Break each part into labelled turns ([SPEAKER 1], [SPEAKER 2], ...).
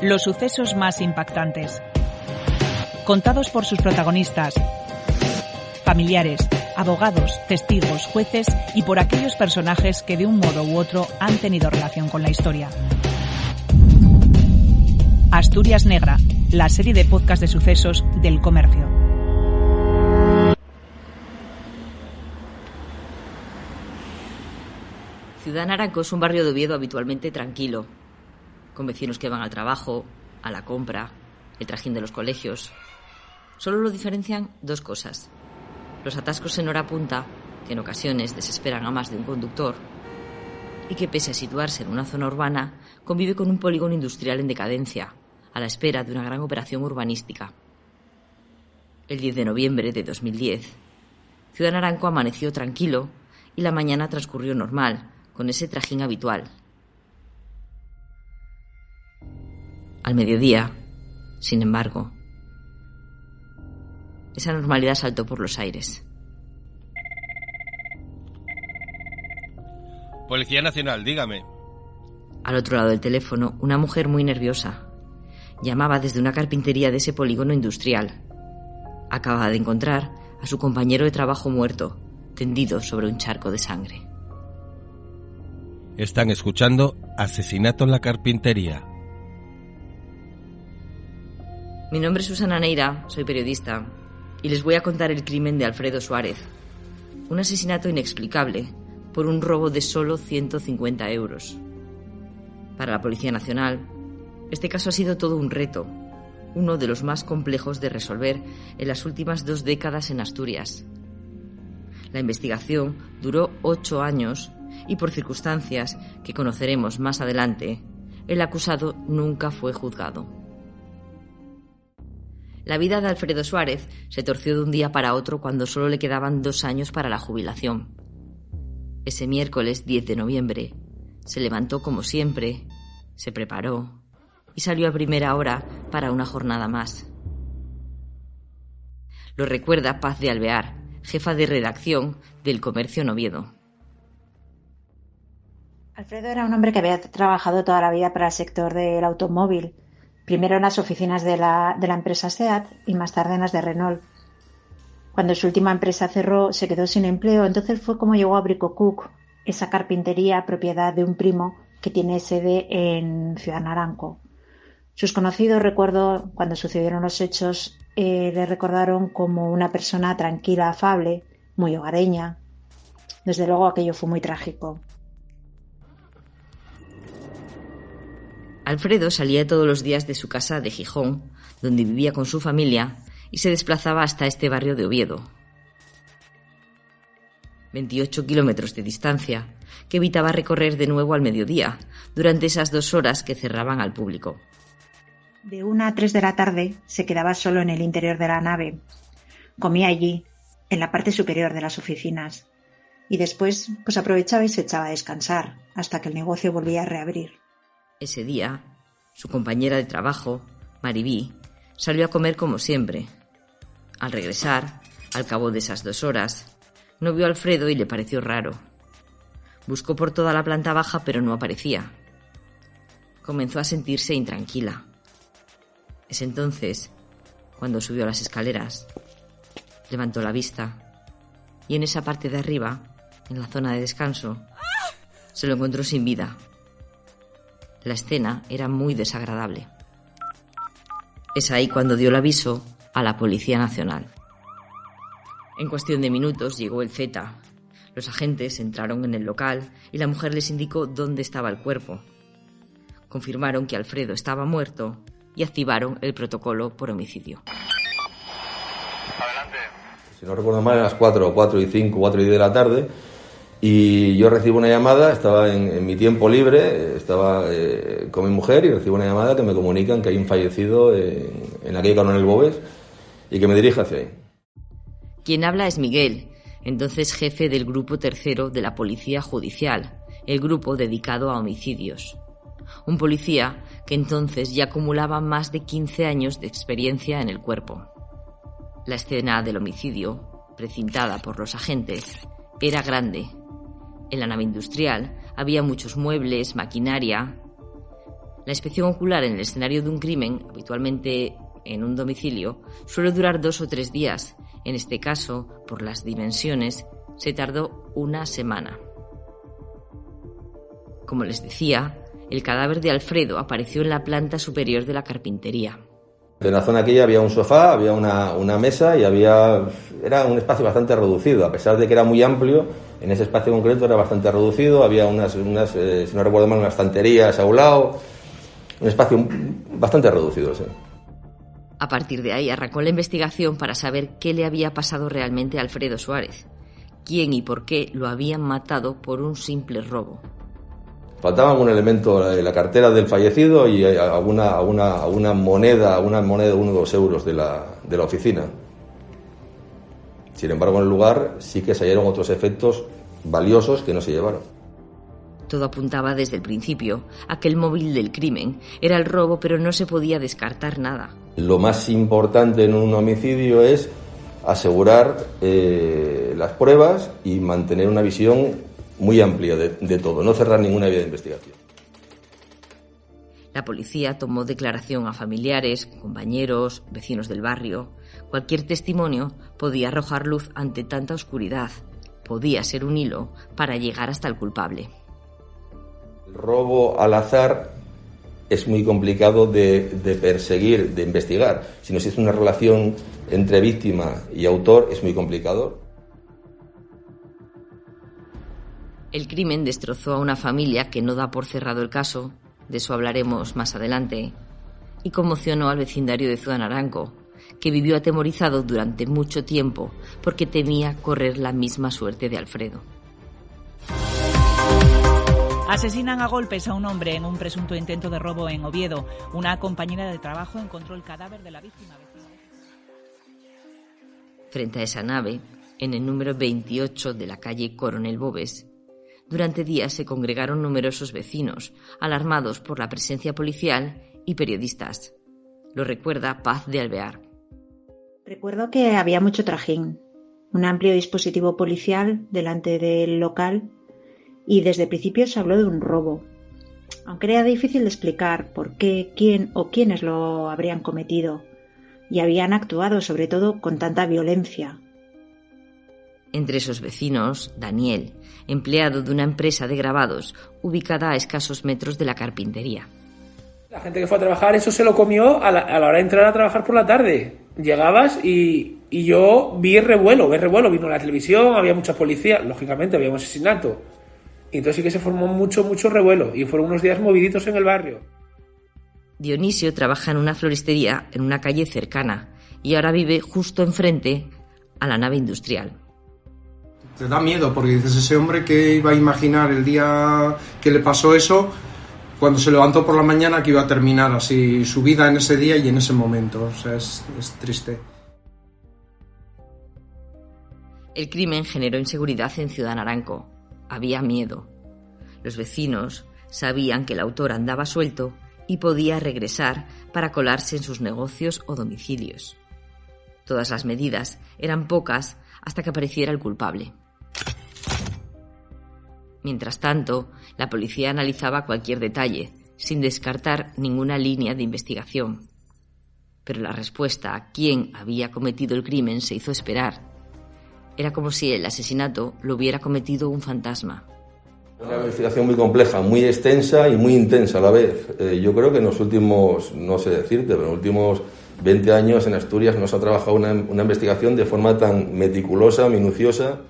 [SPEAKER 1] Los sucesos más impactantes, contados por sus protagonistas, familiares, abogados, testigos, jueces y por aquellos personajes que de un modo u otro han tenido relación con la historia. Asturias Negra, la serie de podcast de sucesos del Comercio.
[SPEAKER 2] Ciudad Naranco es un barrio de Oviedo habitualmente tranquilo, con vecinos que van al trabajo, a la compra, el trajín de los colegios. Solo lo diferencian dos cosas: los atascos en hora punta, que en ocasiones desesperan a más de un conductor, y que pese a situarse en una zona urbana, convive con un polígono industrial en decadencia, a la espera de una gran operación urbanística. El 10 de noviembre de 2010, Ciudad Naranco amaneció tranquilo y la mañana transcurrió normal, con ese trajín habitual. Al mediodía, sin embargo, esa normalidad saltó por los aires.
[SPEAKER 3] Policía Nacional, dígame.
[SPEAKER 2] Al otro lado del teléfono, una mujer muy nerviosa. Llamaba desde una carpintería de ese polígono industrial. Acababa de encontrar a su compañero de trabajo muerto, tendido sobre un charco de sangre.
[SPEAKER 3] Están escuchando Asesinato en la Carpintería.
[SPEAKER 2] Mi nombre es Susana Neira, soy periodista, y les voy a contar el crimen de Alfredo Suárez. Un asesinato inexplicable por un robo de solo 150 euros. Para la Policía Nacional, este caso ha sido todo un reto, uno de los más complejos de resolver en las últimas 2 décadas en Asturias. La investigación duró 8 años y por circunstancias que conoceremos más adelante, el acusado nunca fue juzgado. La vida de Alfredo Suárez se torció de un día para otro cuando solo le quedaban 2 años para la jubilación. Ese miércoles 10 de noviembre se levantó como siempre, se preparó y salió a primera hora para una jornada más. Lo recuerda Paz de Alvear, jefa de redacción del Comercio en Oviedo.
[SPEAKER 4] Alfredo era un hombre que había trabajado toda la vida para el sector del automóvil, primero en las oficinas de la empresa SEAT y más tarde en las de Renault. Cuando su última empresa cerró, se quedó sin empleo, entonces fue como llegó a Bricocook, esa carpintería propiedad de un primo que tiene sede en Ciudad Naranco. Sus conocidos, recuerdo, cuando sucedieron los hechos, le recordaron como una persona tranquila, afable, muy hogareña. Desde luego aquello fue muy trágico.
[SPEAKER 2] Alfredo salía todos los días de su casa de Gijón, donde vivía con su familia, y se desplazaba hasta este barrio de Oviedo. 28 kilómetros de distancia, que evitaba recorrer de nuevo al mediodía, durante esas 2 horas que cerraban al público.
[SPEAKER 4] De 1 a 3 de la tarde se quedaba solo en el interior de la nave. Comía allí, en la parte superior de las oficinas, y después pues aprovechaba y se echaba a descansar, hasta que el negocio volvía a reabrir.
[SPEAKER 2] Ese día, su compañera de trabajo, Maribí, salió a comer como siempre. Al regresar, al cabo de esas 2 horas, no vio a Alfredo y le pareció raro. Buscó por toda la planta baja, pero no aparecía. Comenzó a sentirse intranquila. Es entonces cuando subió a las escaleras, levantó la vista y en esa parte de arriba, en la zona de descanso, se lo encontró sin vida. La escena era muy desagradable. Es ahí cuando dio el aviso a la Policía Nacional. En cuestión de minutos llegó el Z. Los agentes entraron en el local y la mujer les indicó dónde estaba el cuerpo. Confirmaron que Alfredo estaba muerto y activaron el protocolo por homicidio.
[SPEAKER 5] Adelante. Si no recuerdo mal, eran las 4 y 5, 4 y 10 de la tarde. Y yo recibo una llamada, estaba en mi tiempo libre, estaba con mi mujer y recibo una llamada que me comunican que hay un fallecido en la calle Coronel Bobes y que me dirija hacia ahí.
[SPEAKER 2] Quien habla es Miguel, entonces jefe del Grupo Tercero de la Policía Judicial, el grupo dedicado a homicidios. Un policía que entonces ya acumulaba más de 15 años de experiencia en el cuerpo. La escena del homicidio, precintada por los agentes, era grande. En la nave industrial había muchos muebles, maquinaria. La inspección ocular en el escenario de un crimen, habitualmente en un domicilio, suele durar 2 o 3 días. En este caso, por las dimensiones, se tardó 1 semana. Como les decía, el cadáver de Alfredo apareció en la planta superior de la carpintería.
[SPEAKER 5] En la zona aquella había un sofá, había una mesa y era un espacio bastante reducido. A pesar de que era muy amplio, en ese espacio concreto era bastante reducido. Había si no recuerdo mal, unas estanterías a un lado. Un espacio bastante reducido, sí.
[SPEAKER 2] A partir de ahí arrancó la investigación para saber qué le había pasado realmente a Alfredo Suárez. Quién y por qué lo habían matado por un simple robo.
[SPEAKER 5] Faltaba algún elemento en la cartera del fallecido y alguna moneda, de 1 o 2 euros de la oficina. Sin embargo, en el lugar sí que se hallaron otros efectos valiosos que no se llevaron.
[SPEAKER 2] Todo apuntaba desde el principio a que el móvil del crimen era el robo, pero no se podía descartar nada.
[SPEAKER 5] Lo más importante en un homicidio es asegurar las pruebas y mantener una visión muy amplia de todo, no cerrar ninguna vía de investigación.
[SPEAKER 2] La policía tomó declaración a familiares, compañeros, vecinos del barrio. Cualquier testimonio podía arrojar luz ante tanta oscuridad. Podía ser un hilo para llegar hasta el culpable.
[SPEAKER 5] El robo al azar es muy complicado de perseguir, de investigar. Si no existe una relación entre víctima y autor, es muy complicado.
[SPEAKER 2] El crimen destrozó a una familia que no da por cerrado el caso, de eso hablaremos más adelante, y conmocionó al vecindario de Ciudad Naranco, que vivió atemorizado durante mucho tiempo porque temía correr la misma suerte de Alfredo.
[SPEAKER 1] Asesinan a golpes a un hombre en un presunto intento de robo en Oviedo. Una compañera de trabajo encontró el cadáver de la víctima.
[SPEAKER 2] Frente a esa nave, en el número 28 de la calle Coronel Bobes, durante días se congregaron numerosos vecinos, alarmados por la presencia policial y periodistas. Lo recuerda Paz de Alvear.
[SPEAKER 4] Recuerdo que había mucho trajín, un amplio dispositivo policial delante del local y desde el principio se habló de un robo. Aunque era difícil de explicar por qué, quién o quiénes lo habrían cometido y habían actuado sobre todo con tanta violencia.
[SPEAKER 2] Entre esos vecinos, Daniel, empleado de una empresa de grabados ubicada a escasos metros de la carpintería.
[SPEAKER 6] La gente que fue a trabajar eso se lo comió a la hora de entrar a trabajar por la tarde. Llegabas y yo vi revuelo, vino la televisión, había mucha policía, lógicamente había un asesinato. Y entonces sí que se formó mucho revuelo y fueron unos días moviditos en el barrio.
[SPEAKER 2] Dionisio trabaja en una floristería en una calle cercana y ahora vive justo enfrente a la nave industrial.
[SPEAKER 7] Te da miedo porque dices, ese hombre que iba a imaginar el día que le pasó eso, cuando se levantó por la mañana, que iba a terminar así su vida en ese día y en ese momento. O sea, es triste.
[SPEAKER 2] El crimen generó inseguridad en Ciudad Naranco. Había miedo. Los vecinos sabían que el autor andaba suelto y podía regresar para colarse en sus negocios o domicilios. Todas las medidas eran pocas hasta que apareciera el culpable. Mientras tanto, la policía analizaba cualquier detalle, sin descartar ninguna línea de investigación. Pero la respuesta a quién había cometido el crimen se hizo esperar. Era como si el asesinato lo hubiera cometido un fantasma.
[SPEAKER 5] Una investigación muy compleja, muy extensa y muy intensa a la vez. Yo creo que en los últimos, no sé decirte, pero en los últimos 20 años en Asturias no se ha trabajado una investigación de forma tan meticulosa, minuciosa.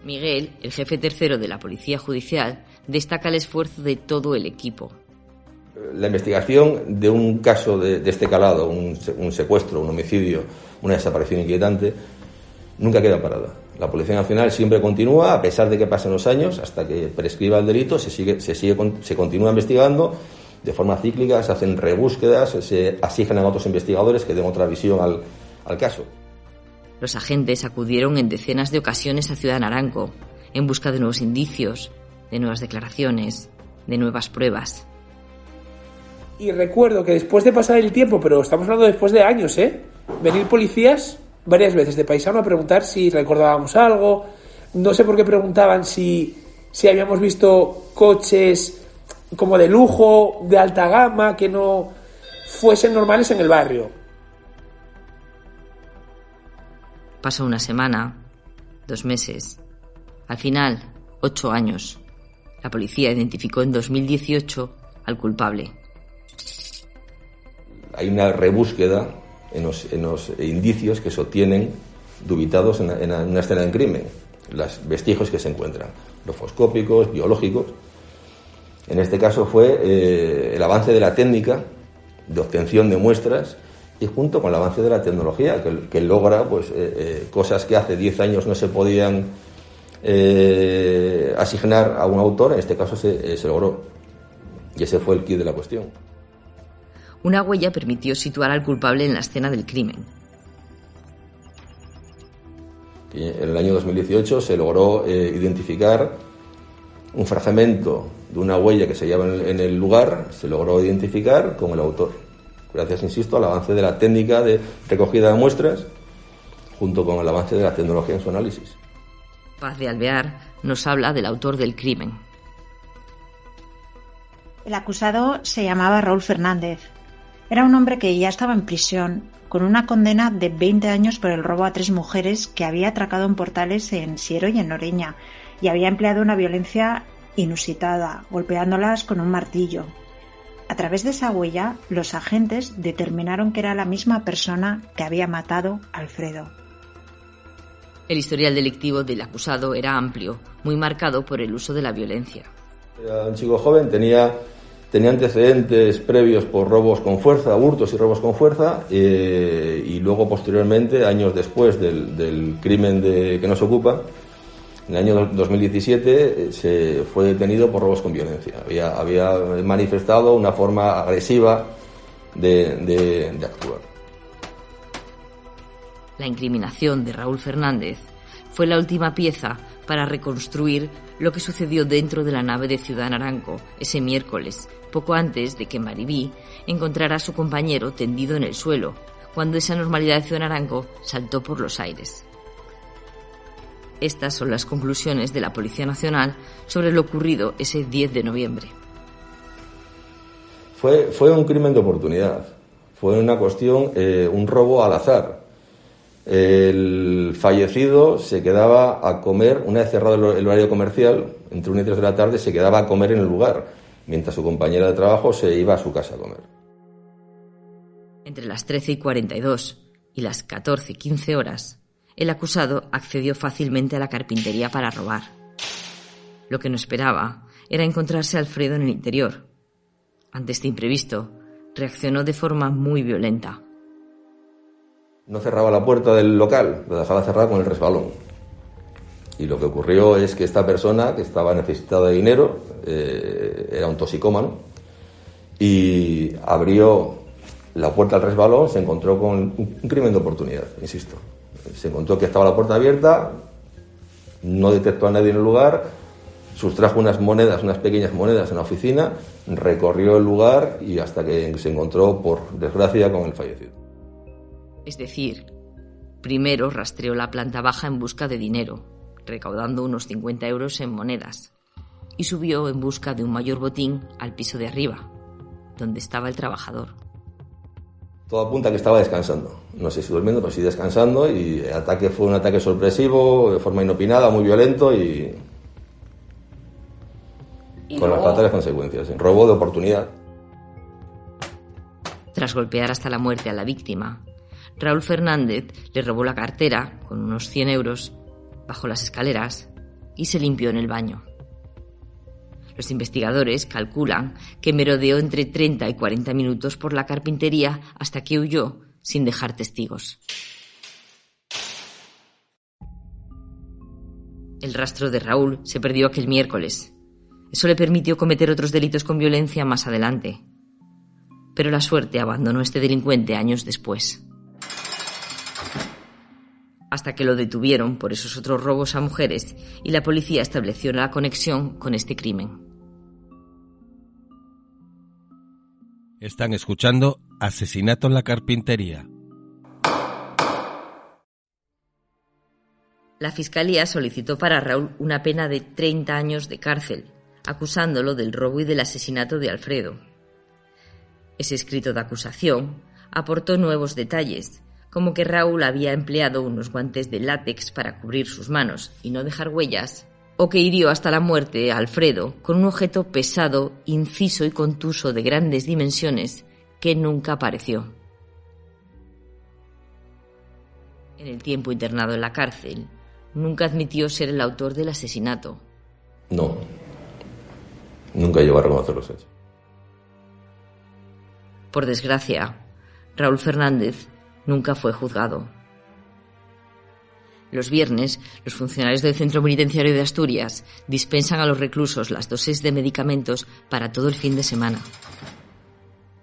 [SPEAKER 2] Miguel, el jefe tercero de la Policía Judicial, destaca el esfuerzo de todo el equipo.
[SPEAKER 5] La investigación de un caso de este calado, un secuestro, un homicidio, una desaparición inquietante, nunca queda parada. La Policía Nacional siempre continúa, a pesar de que pasen los años, hasta que prescriba el delito, se continúa investigando de forma cíclica, se hacen rebúsquedas, se asignan a otros investigadores que den otra visión al caso.
[SPEAKER 2] Los agentes acudieron en decenas de ocasiones a Ciudad Naranco, en busca de nuevos indicios, de nuevas declaraciones, de nuevas pruebas.
[SPEAKER 6] Y recuerdo que después de pasar el tiempo, pero estamos hablando después de años, venir policías varias veces de paisano a preguntar si recordábamos algo. No sé por qué preguntaban si habíamos visto coches como de lujo, de alta gama, que no fuesen normales en el barrio.
[SPEAKER 2] Pasó una semana, 2 meses, al final 8 años. La policía identificó en 2018 al culpable.
[SPEAKER 5] Hay una rebúsqueda en los indicios que se obtienen dubitados en una escena de crimen, los vestigios que se encuentran, grafoscópicos, biológicos. En este caso fue el avance de la técnica de obtención de muestras y junto con el avance de la tecnología que logra pues, cosas que hace 10 años no se podían asignar a un autor, en este caso se logró. Y ese fue el quid de la cuestión.
[SPEAKER 2] Una huella permitió situar al culpable en la escena del crimen.
[SPEAKER 5] Y en el año 2018 se logró identificar un fragmento de una huella que se hallaba en el lugar, se logró identificar con el autor. Gracias, insisto, al avance de la técnica de recogida de muestras, junto con el avance de la tecnología en su análisis.
[SPEAKER 2] Paz de Alvear nos habla del autor del crimen.
[SPEAKER 4] El acusado se llamaba Raúl Fernández. Era un hombre que ya estaba en prisión, con una condena de 20 años por el robo a 3 mujeres que había atracado en Portales, en Siero y en Noreña, y había empleado una violencia inusitada, golpeándolas con un martillo. A través de esa huella, los agentes determinaron que era la misma persona que había matado a Alfredo.
[SPEAKER 2] El historial delictivo del acusado era amplio, muy marcado por el uso de la violencia.
[SPEAKER 5] Era un chico joven, tenía antecedentes previos por robos con fuerza, hurtos y robos con fuerza, y luego posteriormente, años después del crimen que nos ocupa, en el año 2017 se fue detenido por robos con violencia. Había manifestado una forma agresiva de actuar.
[SPEAKER 2] La incriminación de Raúl Fernández fue la última pieza para reconstruir lo que sucedió dentro de la nave de Ciudad Naranco ese miércoles, poco antes de que Maribí encontrara a su compañero tendido en el suelo, cuando esa normalidad de Ciudad Naranco saltó por los aires. Estas son las conclusiones de la Policía Nacional sobre lo ocurrido ese 10 de noviembre.
[SPEAKER 5] Fue un crimen de oportunidad, fue una cuestión, un robo al azar. El fallecido se quedaba a comer, una vez cerrado el horario comercial, entre 1 y 3 de la tarde, se quedaba a comer en el lugar, mientras su compañera de trabajo se iba a su casa a comer.
[SPEAKER 2] Entre las 13:42 y las 14:15 horas, el acusado accedió fácilmente a la carpintería para robar. Lo que no esperaba era encontrarse a Alfredo en el interior. Ante este imprevisto, reaccionó de forma muy violenta.
[SPEAKER 5] No cerraba la puerta del local, la dejaba cerrada con el resbalón. Y lo que ocurrió es que esta persona, que estaba necesitada de dinero, era un toxicómano, y abrió la puerta al resbalón, se encontró con un crimen de oportunidad, insisto. Se encontró que estaba la puerta abierta, no detectó a nadie en el lugar, sustrajo unas pequeñas monedas en la oficina, recorrió el lugar y hasta que se encontró, por desgracia, con el fallecido.
[SPEAKER 2] Es decir, primero rastreó la planta baja en busca de dinero, recaudando unos 50 euros en monedas, y subió en busca de un mayor botín al piso de arriba, donde estaba el trabajador.
[SPEAKER 5] Todo apunta a que estaba descansando. No sé si durmiendo, pero sí descansando, y el ataque fue un ataque sorpresivo, de forma inopinada, muy violento y con las fatales consecuencias. Robo de oportunidad.
[SPEAKER 2] Tras golpear hasta la muerte a la víctima, Raúl Fernández le robó la cartera, con unos 100 euros, bajó las escaleras y se limpió en el baño. Los investigadores calculan que merodeó entre 30 y 40 minutos por la carpintería hasta que huyó sin dejar testigos. El rastro de Raúl se perdió aquel miércoles. Eso le permitió cometer otros delitos con violencia más adelante. Pero la suerte abandonó a este delincuente años después. Hasta que lo detuvieron por esos otros robos a mujeres y la policía estableció la conexión con este crimen.
[SPEAKER 3] Están escuchando Asesinato en la Carpintería.
[SPEAKER 2] La Fiscalía solicitó para Raúl una pena de 30 años de cárcel, acusándolo del robo y del asesinato de Alfredo. Ese escrito de acusación aportó nuevos detalles, como que Raúl había empleado unos guantes de látex para cubrir sus manos y no dejar huellas, o que hirió hasta la muerte a Alfredo con un objeto pesado, inciso y contuso de grandes dimensiones que nunca apareció. En el tiempo internado en la cárcel, nunca admitió ser el autor del asesinato.
[SPEAKER 5] No, nunca llegó a reconocer los hechos.
[SPEAKER 2] Por desgracia, Raúl Fernández nunca fue juzgado. Los viernes, los funcionarios del Centro Penitenciario de Asturias dispensan a los reclusos las dosis de medicamentos para todo el fin de semana.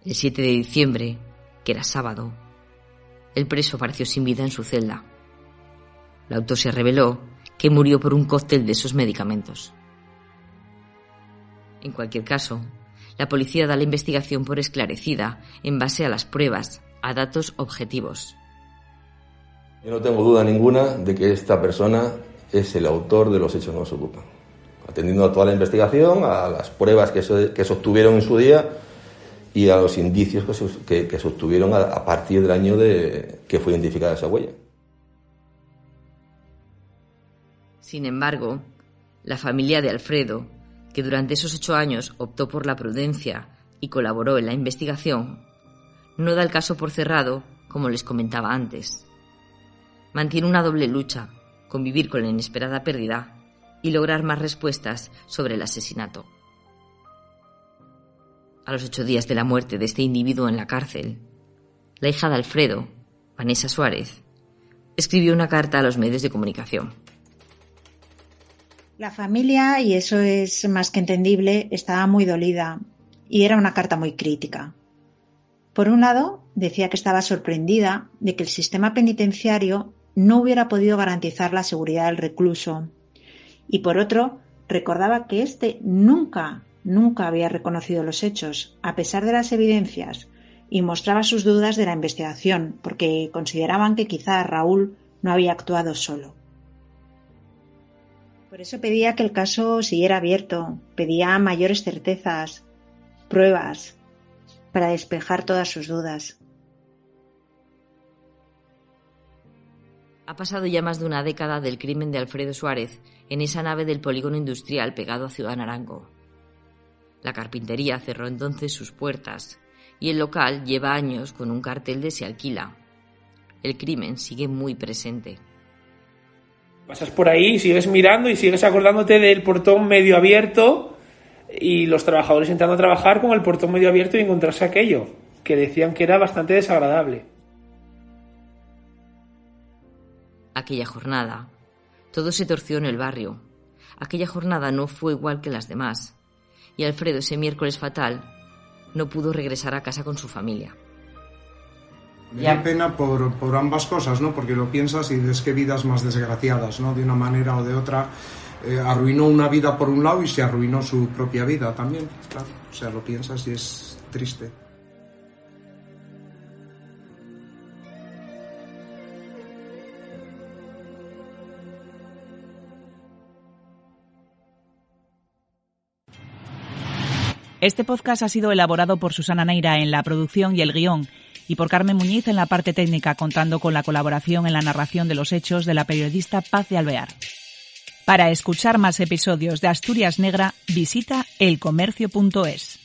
[SPEAKER 2] El 7 de diciembre, que era sábado, el preso apareció sin vida en su celda. La autopsia reveló que murió por un cóctel de esos medicamentos. En cualquier caso, la policía da la investigación por esclarecida en base a las pruebas, a datos objetivos.
[SPEAKER 5] Yo no tengo duda ninguna de que esta persona es el autor de los hechos que nos ocupan. Atendiendo a toda la investigación, a las pruebas que se obtuvieron en su día y a los indicios que se obtuvieron a partir del año que fue identificada esa huella.
[SPEAKER 2] Sin embargo, la familia de Alfredo, que durante esos 8 años optó por la prudencia y colaboró en la investigación, no da el caso por cerrado, como les comentaba antes. Mantiene una doble lucha, convivir con la inesperada pérdida y lograr más respuestas sobre el asesinato. A los 8 días de la muerte de este individuo en la cárcel, la hija de Alfredo, Vanessa Suárez, escribió una carta a los medios de comunicación.
[SPEAKER 4] La familia, y eso es más que entendible, estaba muy dolida y era una carta muy crítica. Por un lado, decía que estaba sorprendida de que el sistema penitenciario no hubiera podido garantizar la seguridad del recluso. Y por otro, recordaba que éste nunca había reconocido los hechos, a pesar de las evidencias, y mostraba sus dudas de la investigación, porque consideraban que quizá Raúl no había actuado solo. Por eso pedía que el caso siguiera abierto, pedía mayores certezas, pruebas, para despejar todas sus dudas.
[SPEAKER 2] Ha pasado ya más de una década del crimen de Alfredo Suárez en esa nave del polígono industrial pegado a Ciudad Naranco. La carpintería cerró entonces sus puertas y el local lleva años con un cartel de se alquila. El crimen sigue muy presente.
[SPEAKER 6] Pasas por ahí, sigues mirando y sigues acordándote del portón medio abierto y los trabajadores entrando a trabajar con el portón medio abierto y encontrarse aquello, que decían que era bastante desagradable.
[SPEAKER 2] Aquella jornada, todo se torció en el barrio. Aquella jornada no fue igual que las demás, y Alfredo ese miércoles fatal no pudo regresar a casa con su familia.
[SPEAKER 7] Me da pena por ambas cosas, ¿no? Porque lo piensas y ves que vidas más desgraciadas, ¿no? De una manera o de otra, arruinó una vida por un lado y se arruinó su propia vida también, claro. O sea, lo piensas y es triste.
[SPEAKER 1] Este podcast ha sido elaborado por Susana Neira en la producción y el guión, y por Carmen Muñiz en la parte técnica, contando con la colaboración en la narración de los hechos de la periodista Paz de Alvear. Para escuchar más episodios de Asturias Negra, visita elcomercio.es.